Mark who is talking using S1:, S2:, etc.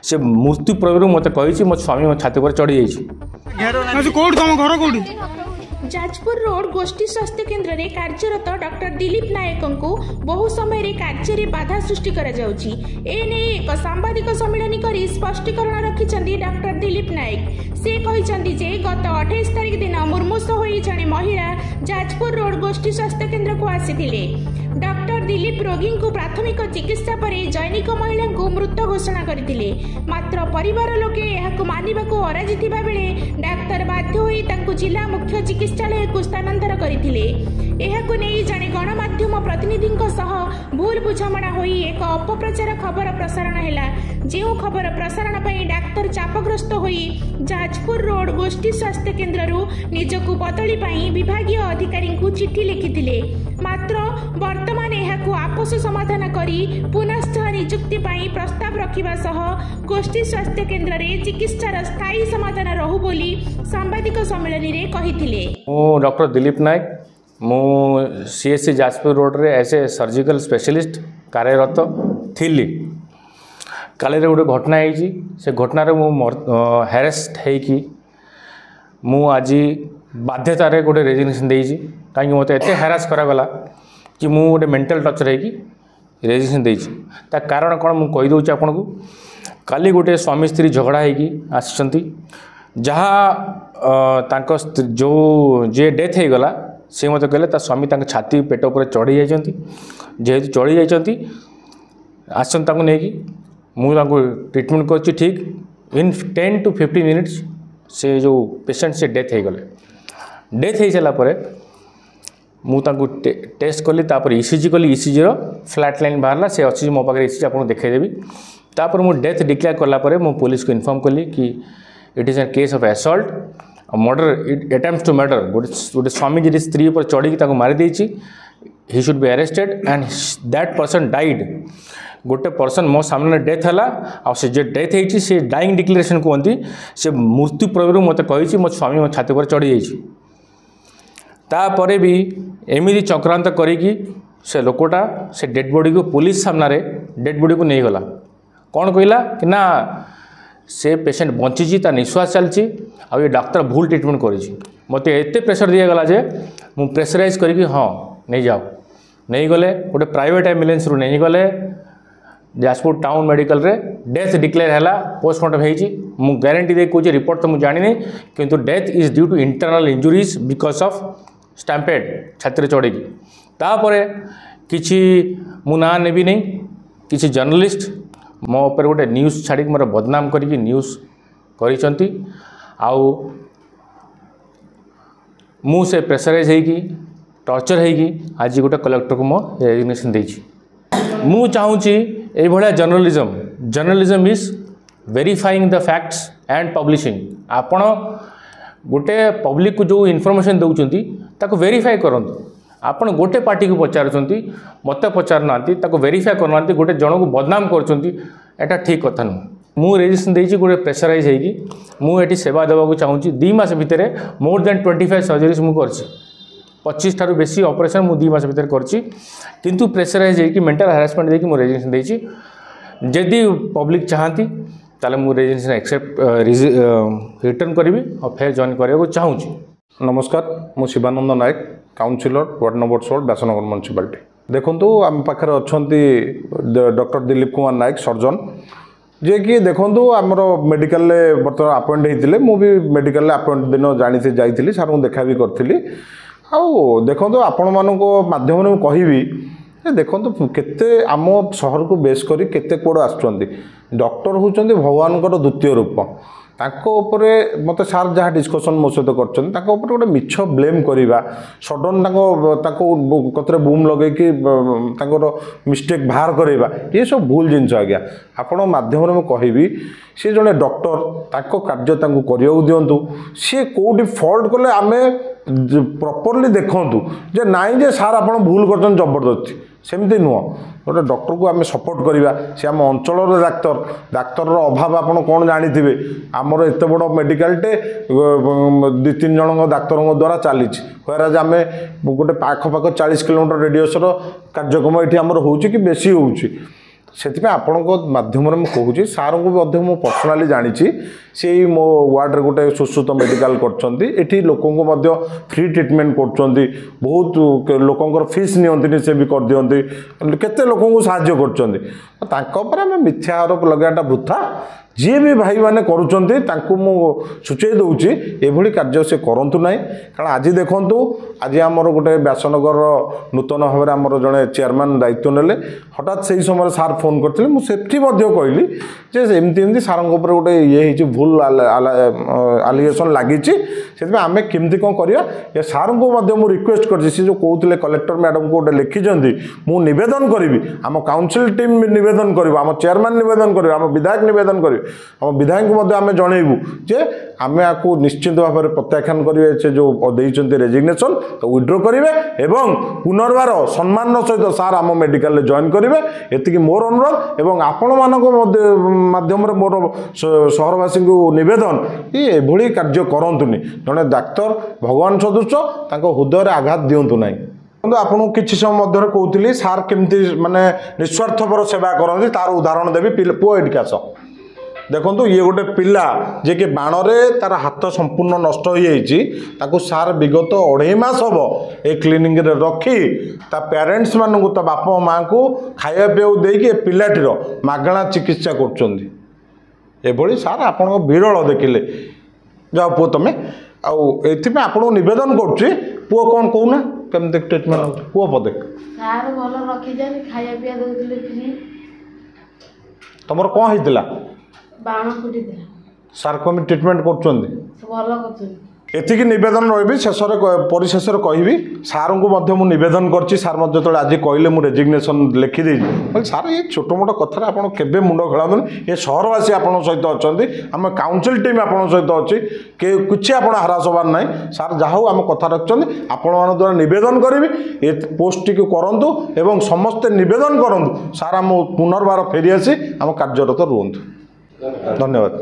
S1: से मृत्यु पूर्व मत कही मो स्वामी मो छाती पर चढ़ी
S2: जाजपुर रोड गोष्ठी स्वास्थ्य केन्द्र में कार्यरत डॉक्टर दिलीप नायक को बहु समय कार्य बाधा सृष्टि एक सांबादिक सम्मेलन कर स्पष्टीकरण रखिंट डॉक्टर दिलीप नायक से कहते गत 28 तारिख दिन मुर्मूष हो जड़े महिला जाजपुर रोड गोष्ठी स्वास्थ्य केन्द्र को आसी डॉक्टर दिलीप रोगी को प्राथमिक चिकित्सा पर जैनिक महिला को मृत घोषणा करते मात्र परिवार लोके यह मानवा को अराजी बेले डाक्तर बाध्य होई जिला मुख्य चिकित्सालय को स्थानांतर करथिले। एहाकु नहीं जड़े गणमाध्यम प्रतिनिधि भूल बुझामणा होई एक अपप्रचार खबर प्रसारण हैला जो खबर प्रसारण पर डाक्तर चापग्रस्त होई जाजपुर रोड गोष्ठी स्वास्थ्य केन्द्र निजकू बदली विभागीय अधिकारी को चिठी लिखिथिले मात्र वर्तमान एहाकू आपस समाधान करी पुनश्च नियुक्ति प्रस्ताव रखिबा सह गोष्ठी स्वास्थ्य केन्द्र रे चिकित्सार स्थायी समाधान रहू बोली सांबादिक सम्मेलन रे कहिथिले।
S1: डॉक्टर दिलीप नायक मु सीएससी जाजपुर रोड रे ऐसे सर्जिकल स्पेशलिस्ट कार्यरत थिली काले गोटे घटना होती से घटना हैरेस्ट होगी मु आज बाध्यतार गोटे रेजिग्नेशन देगी कहीं मत एत हैरास करागला कि मु गोटे मेंटल टचर होगी रेजिग्नेशन देगी ता कारण कौन मुझे कहीदे आपन को काली गोटे स्वामी स्त्री झगड़ा होगी आसी जहाँ जो जे डेथ हो गला से मत कहले स्वामी छाती पेट उपर चढ़ी जाती जेहेतु चढ़ी जाती आसन नहीं मुझे ट्रिटमेंट कर ठीक इन 10 to 15 मिनिट्स से जो पेशेंट से डेथ हो गले डेथ हो सारापर मुझे टेस्ट कली ईसीजी कली ईसीजी फ्लैट लाइन बाहरला से अच्छी मो पाखे ईसीजी आपको देखदेवी तापर मुझे डेथ डिक्लेयर कलापर मु पुलिस को इन्फॉर्म कली कि it is a case of assault murder attempt to murder गोटे स्वामी जी स्त्री पर चढ़ी मारी ही should be arrested and that person died गोटे पर्सन मो सामने डेथ है आ जे डेथ होती से डाइंग डिक्लेरेशन कहती से मृत्यु पूर्व मत कही मो स्वामी मो छाती पर चढ़ी तापर भी एमती चक्रांत करी से लोकटा से डेड बॉडी को पुलिस सामने डेड बॉडी को नहीं गला कौन कहला कि ना से पेशेंट बंची ता निश्वास चलती आ ये डाक्तर भूल ट्रिटमेंट करी मत एत प्रेसर दिगला जे मु प्रेसराइज करी हाँ नहीं जाओ नहीं गले गोटे प्राइवेट एम्बुलेंस रू नहीं गले जाजपुर टाउन मेडिकल रे डेथ डिक्लेयर है पोस्टमार्टम हो गारंटी दे कहे रिपोर्ट तो मुझे जानी किंतु death is due to internal injuries because of stampede छाती चढ़ी तापर किसी मु ना नेबी नहीं किसी जर्नलिस्ट मो ऊपर गोटे न्यूज़ छाड़ी मोर बदनाम करी न्यूज़ करिसंती आउ मु से प्रेसराइज होगी टर्चर होगी आज गोटे कलेक्टर को मो रेजिग्नेशन देछि मु चाहूँगी ये journalism is verifying the facts and publishing आपण गोटे पब्लिक को जो इनफॉरमेशन दौरान ताको वेरीफाई करंतु आपण गोटे पार्टी को पचारुंट मत पचार ना वेरीफाई करना गोटे जन को बदनाम कर ठीक कथा नुह मु रेजिग्नेशन देछि गोटे प्रेसराइज होगी मुझे सेवा देवा चाहूँगी 2 मास भितर मोर देन 25 सर्जरीज मुझे कर 25 ठारू बेसी ऑपरेशन मु 2 मास भितर करछि किंतु प्रेसराइज होगी मेंटल हारासमेंट देकी मु रेजिग्नेशन देछि जदि पब्लिक चाहती ताले मु रेजिग्नेशन एक्सेप्ट रिटर्न करी और फिर जॉइन करने चाहूँगी।
S3: नमस्कार मु Shivanand Nayak councillor ward number 16 Vyasnagar municipality देखो आम पाखे अच्छा डॉक्टर दिलीप कुमार नायक सर्जन जे कि देखो आमर मेडिकल बर्तमान अपॉइंट होते मुझे मेडिकल अपॉइंट दिन जानी जाइली सार को देखा भी करी देखो आपण मान मध्यम कहि देखो केते आम सहर को बेस करी केते कोड़ आसुँच डॉक्टर होचंदी भगवान द्वितीय रूप ताकोपरे मत सार जहाँ डिस्कसन मो सहित कर गोटे मिछ ब्लेम करवा सडन कतरे बूम लगे कि मिस्टेक बाहर करवा ये सब भूल जिनस आज्ञा आपण मध्यम कहि सी जड़े डॉक्टर ताको कार्य करने दिंतु सी कौटी फल्ट कले आम प्रॉपर्ली देखूँ जे नाई जे सार आप भूल कर जबरदस्ती सेमती नुह गोटे डॉक्टर को आम सपोर्ट करवा सी आम अंचल डाक्तर अभाव आप कौन जानी आमर एत बड़ मेडिकलटे 2-3 जन डाक्तर द्वारा चली हराज आम गोटे आखपाख 40 किलोमीटर रेडियस कार्यक्रम ये आमर हो कि बेसी हो ସେଥିପାଇଁ ଆପଣଙ୍କ ମାଧ୍ୟମରେ ମୁଁ କହୁଛି ସାର୍ଙ୍କୁ ମଧ୍ୟ ମୁଁ ପର୍ସନାଲି ଜାଣିଛି ସେଇ ମୋ ୱାର୍ଡ଼ରେ ଗୋଟେ ସୁଶ୍ରୁତ ମେଡ଼ିକାଲ କରିଛନ୍ତି ଏଠି ଲୋକଙ୍କୁ ମଧ୍ୟ ଫ୍ରି ଟ୍ରିଟମେଣ୍ଟ କରୁଛନ୍ତି ବହୁତ ଲୋକଙ୍କର ଫିସ୍ ନିଅନ୍ତିନି ସେ ବି କରିଦିଅନ୍ତି କେତେ ଲୋକଙ୍କୁ ସାହାଯ୍ୟ କରୁଛନ୍ତି ତାଙ୍କ ଉପରେ ଆମେ ମିଥ୍ୟା ଆରୋପ ଲଗାଇବାଟା ବୃଥା ଯିଏ ବି ଭାଇମାନେ କରୁଛନ୍ତି ତାଙ୍କୁ ମୁଁ ସୂଚାଇ ଦେଉଛି ଏଭଳି କାର୍ଯ୍ୟ ସେ କରନ୍ତୁ ନାହିଁ କାରଣ ଆଜି ଦେଖନ୍ତୁ ଆଜି ଆମର ଗୋଟେ ବ୍ୟାସନଗରର ନୂତନ ଭାବରେ ଆମର ଜଣେ ଚେୟାରମ୍ୟାନ୍ ଦାୟିତ୍ୱ ନେଲେ ହଠାତ୍ ସେହି ସମୟରେ ସାର୍ ଫୋନ୍ କରିଥିଲେ ମୁଁ ସେଠି ମଧ୍ୟ କହିଲି ଯେ ଏମିତି ଏମିତି ସାର୍ଙ୍କ ଉପରେ ଗୋଟେ ଇଏ ହେଇଛି ଭୁଲ ଆଲିଗେସନ୍ ଲାଗିଛି ସେଥିପାଇଁ ଆମେ କେମିତି କ'ଣ କରିବା ଏ ସାର୍ଙ୍କୁ ମଧ୍ୟ ମୁଁ ରିକ୍ୱେଷ୍ଟ କରିଛି ସେ ଯେଉଁ କହୁଥିଲେ କଲେକ୍ଟର ମ୍ୟାଡ଼ାମଙ୍କୁ ଗୋଟେ ଲେଖିଛନ୍ତି ମୁଁ ନିବେଦନ କରିବି ଆମ କାଉନସିଲ୍ ଟିମ୍ ନିବେଦନ କରିବ ଆମ ଚେୟାରମ୍ୟାନ୍ ନିବେଦନ କରିବ ଆମ ବିଧାୟକ ନିବେଦନ କରିବେ ଆମ ବିଧାୟକଙ୍କୁ ମଧ୍ୟ ଆମେ ଜଣେଇବୁ ଯେ ଆମେ ଆକୁ ନିଶ୍ଚିତ ଭାବରେ ପ୍ରତ୍ୟାଖ୍ୟାନ କରିବେ ସେ ଯେଉଁ ଦେଇଛନ୍ତି ରେଜିଗ୍ନେସନ୍ ତ ୱିଡ୍ର କରିବେ ଏବଂ ପୁନର୍ବାର ସମ୍ମାନର ସହିତ ସାର୍ ଆମ ମେଡ଼ିକାଲରେ ଜଏନ୍ କରିବେ ଏତିକି ମୋର ଅନୁରୋଧ ଏବଂ ଆପଣମାନଙ୍କ ମାଧ୍ୟମରେ ମୋର ସହରବାସୀଙ୍କୁ ନିବେଦନ କି ଏଭଳି କାର୍ଯ୍ୟ କରନ୍ତୁନି ଜଣେ ଡାକ୍ତର ଭଗବାନ ସଦୃଶ ତାଙ୍କ ହୃଦୟରେ ଆଘାତ ଦିଅନ୍ତୁ ନାହିଁ କିନ୍ତୁ ଆପଣଙ୍କୁ କିଛି ସମୟ ମଧ୍ୟରେ କହୁଥିଲି ସାର୍ କେମିତି ମାନେ ନିଃସ୍ୱାର୍ଥପର ସେବା କରନ୍ତି ତାର ଉଦାହରଣ ଦେବି ପୁଅ ଏଠିକି ଆସ ଦେଖନ୍ତୁ ଇଏ ଗୋଟେ ପିଲା ଯିଏକି ବାଣରେ ତାର ହାତ ସମ୍ପୂର୍ଣ୍ଣ ନଷ୍ଟ ହୋଇଯାଇଛି ତାକୁ ସାର୍ ବିଗତ 2.5 ମାସ ହେବ ଏ କ୍ଲିନିକରେ ରଖି ତା ପ୍ୟାରେଣ୍ଟସ୍ ମାନଙ୍କୁ ତା ବାପା ମାଆଙ୍କୁ ଖାଇବା ପିଇବାକୁ ଦେଇକି ଏ ପିଲାଟିର ମାଗଣା ଚିକିତ୍ସା କରୁଛନ୍ତି ଏଭଳି ସାର୍ ଆପଣଙ୍କ ବିରଳ ଦେଖିଲେ ଯାଅ ପୁଅ ତମେ ଆଉ ଏଥିପାଇଁ ଆପଣଙ୍କୁ ନିବେଦନ କରୁଛି ପୁଅ କ'ଣ କହୁନା କେମିତି ଟ୍ରିଟମେଣ୍ଟ ହେଉଛି ପୁଅ ପଦେ
S4: ସାର୍ ଭଲ ରଖିଛନ୍ତି ଖାଇବା ପିଇବା ଦେଉଥିଲେ ଫ୍ରି
S3: ତମର କ'ଣ ହେଇଥିଲା
S4: ବାଣ ଫୁଟିଥିଲା
S3: ସାର୍ କେମିତି ଟ୍ରିଟମେଣ୍ଟ କରୁଛନ୍ତି
S4: ଭଲ କରୁଛନ୍ତି
S3: ଏତିକି ନିବେଦନ ରହିବି ଶେଷରେ ପରିଶେଷରେ କହିବି ସାର୍ଙ୍କୁ ମଧ୍ୟ ମୁଁ ନିବେଦନ କରିଛି ସାର୍ ମଧ୍ୟ ଯେତେବେଳେ ଆଜି କହିଲେ ମୁଁ ରେଜିଗ୍ନେସନ୍ ଲେଖିଦେଇଛି କହିଲି ସାର୍ ଏ ଛୋଟ ମୋଟ କଥାରେ ଆପଣ କେବେ ମୁଣ୍ଡ ଖେଳାନ୍ତୁନି ଏ ସହରବାସୀ ଆପଣଙ୍କ ସହିତ ଅଛନ୍ତି ଆମ କାଉନସିଲ୍ ଟିମ୍ ଆପଣଙ୍କ ସହିତ ଅଛି କିଛି ଆପଣ ହରାସ ହେବାର ନାହିଁ ସାର୍ ଯାହା ହଉ ଆମ କଥା ରଖିଛନ୍ତି ଆପଣମାନଙ୍କ ଦ୍ୱାରା ନିବେଦନ କରିବି ଏ ପୋଷ୍ଟଟିକୁ କରନ୍ତୁ ଏବଂ ସମସ୍ତେ ନିବେଦନ କରନ୍ତୁ ସାର୍ ଆମ ପୁନର୍ବାର ଫେରିଆସି ଆମ କାର୍ଯ୍ୟରତ ରୁହନ୍ତୁ ଧନ୍ୟବାଦ